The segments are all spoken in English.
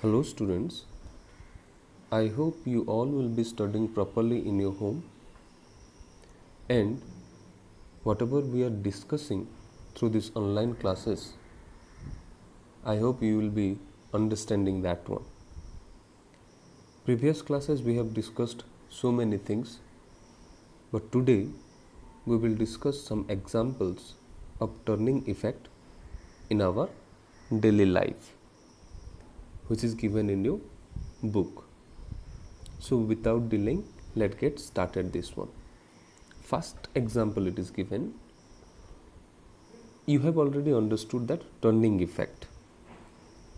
Hello students, I hope you all will be studying properly in your home and whatever we are discussing through these online classes, I hope you will be understanding that one. Previous classes we have discussed so many things, but today we will discuss some examples of turning effect in our daily life, which is given in your book. So without delaying, let's get started this one. First example it is given. You have already understood that turning effect.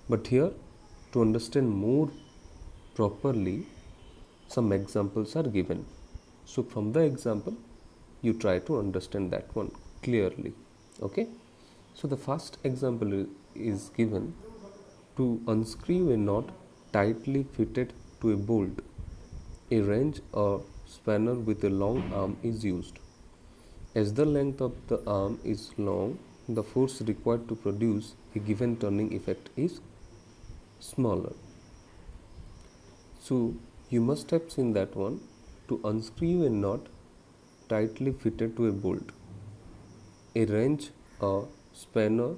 But here, to understand more properly, some examples are given. So from the example, you try to understand that one clearly. Okay? So the first example is given. To unscrew a knot tightly fitted to a bolt, a wrench or spanner with a long arm is used. As the length of the arm is long, the force required to produce a given turning effect is smaller. So you must have seen that one. To unscrew a knot tightly fitted to a bolt, a wrench or spanner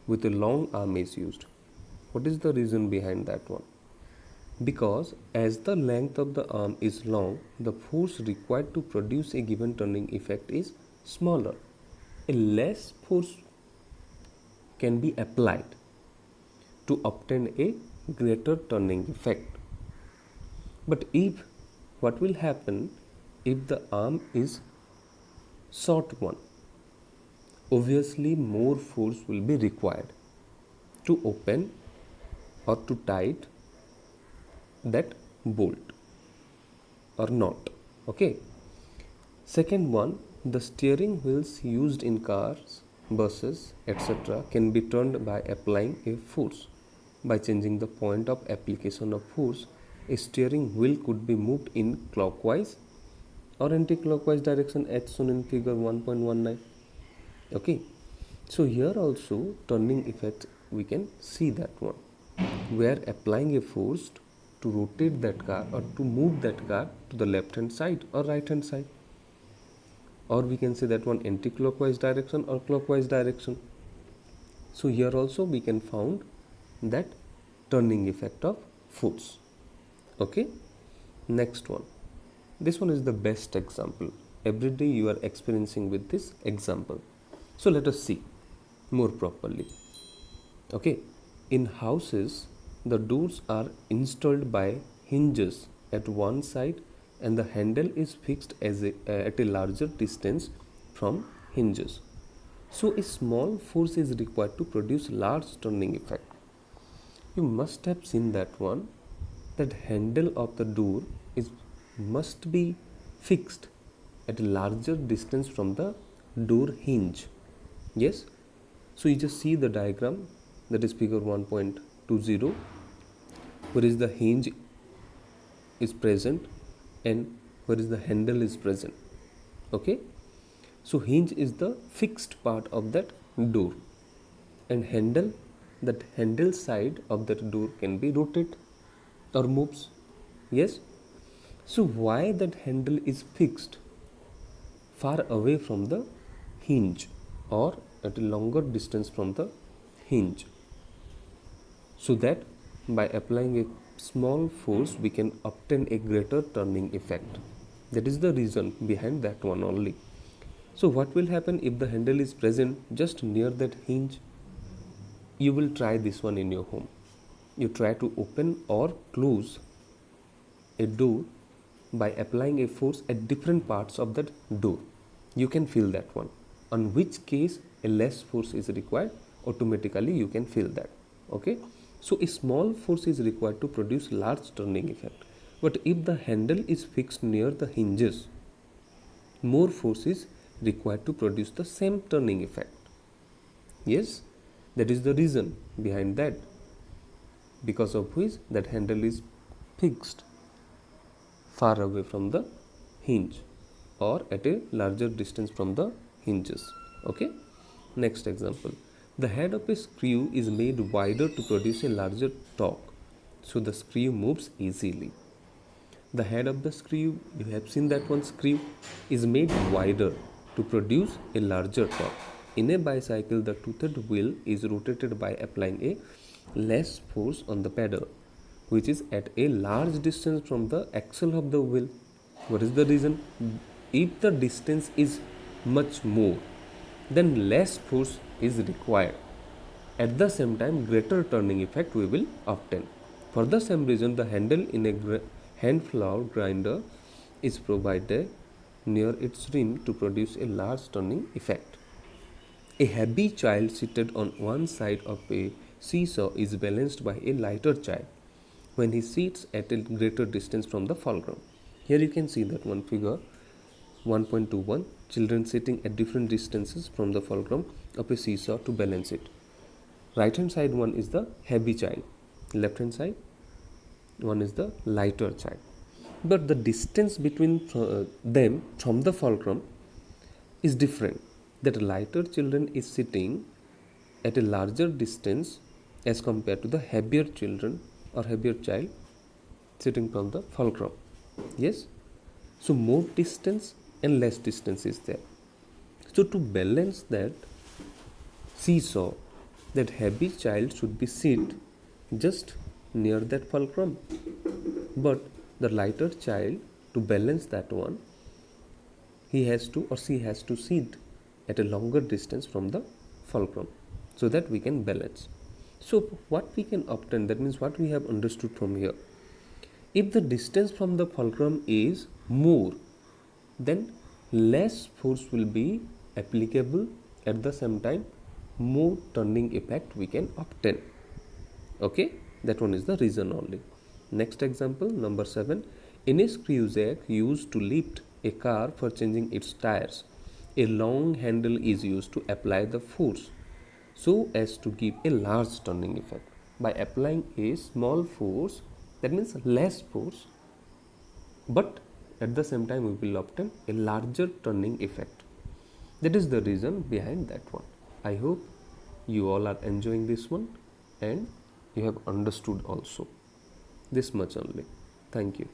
with a long arm is used. What is the reason behind that one? Because as the length of the arm is long, the force required to produce a given turning effect is smaller. A less force can be applied to obtain a greater turning effect. But what will happen if the arm is short one? Obviously more force will be required to open or to tight that bolt or knot. Okay. Second one, the steering wheels used in cars, buses, etc. can be turned by applying a force. By changing the point of application of force, a steering wheel could be moved in clockwise or anti-clockwise direction as shown in figure 1.19. Okay. So here also turning effect we can see that one. We are applying a force to rotate that car or to move that car to the left hand side or right hand side, or we can say that one anti-clockwise direction or clockwise direction. So here also we can found that turning effect of force. Okay, next one. This one is the best example. Every day you are experiencing with this example. So let us see more properly. Okay, in houses the doors are installed by hinges at one side and the handle is fixed at a larger distance from hinges. So a small force is required to produce large turning effect. You must have seen that one, that handle of the door is must be fixed at a larger distance from the door hinge. Yes, so you just see the diagram, that is figure 1.20, where is the hinge is present and where is the handle is present. Okay, so hinge is the fixed part of that door and handle, that handle side of that door can be rotated or moves. Yes, so why that handle is fixed far away from the hinge or at a longer distance from the hinge? So that by applying a small force we can obtain a greater turning effect. That is the reason behind that one only. So what will happen if the handle is present just near that hinge? You will try this one in your home. You try to open or close a door by applying a force at different parts of that door. You can feel that one. On which case a less force is required, automatically you can feel that. Okay, so a small force is required to produce large turning effect. But if the handle is fixed near the hinges, more force is required to produce the same turning effect. Yes, that is the reason behind that, because of which that handle is fixed far away from the hinge or at a larger distance from the hinges. Okay, next example. The head of a screw is made wider to produce a larger torque. so the screw moves easily. The head of the screw, you have seen that one screw, is made wider to produce a larger torque. In a bicycle, the toothed wheel is rotated by applying a less force on the pedal, which is at a large distance from the axle of the wheel. What is the reason? If the distance is much more, then less force is required. At the same time, greater turning effect we will obtain. For the same reason, the handle in a hand flour grinder is provided near its rim to produce a large turning effect. A heavy child seated on one side of a seesaw is balanced by a lighter child when he sits at a greater distance from the fulcrum. Here you can see that one figure 1.21, children sitting at different distances from the fulcrum of a seesaw to balance it. Right hand side one is the heavy child, left hand side one is the lighter child. But the distance between them from the fulcrum is different. That lighter children is sitting at a larger distance as compared to the heavier children or heavier child sitting from the fulcrum. Yes, so more distance and less distance is there. So to balance that seesaw, that heavy child should be sit just near that fulcrum, but the lighter child, to balance that one, he has to or she has to sit at a longer distance from the fulcrum so that we can balance. So what we can obtain, that means what we have understood from here, if the distance from the fulcrum is more, then less force will be applicable, at the same time more turning effect we can obtain. Okay, that one is the reason only. Next example, number 7. In a screw jack used to lift a car for changing its tires, a long handle is used to apply the force so as to give a large turning effect. By applying a small force, that means less force, but at the same time we will obtain a larger turning effect. That is the reason behind that one. I hope you all are enjoying this one and you have understood also. This much only. Thank you.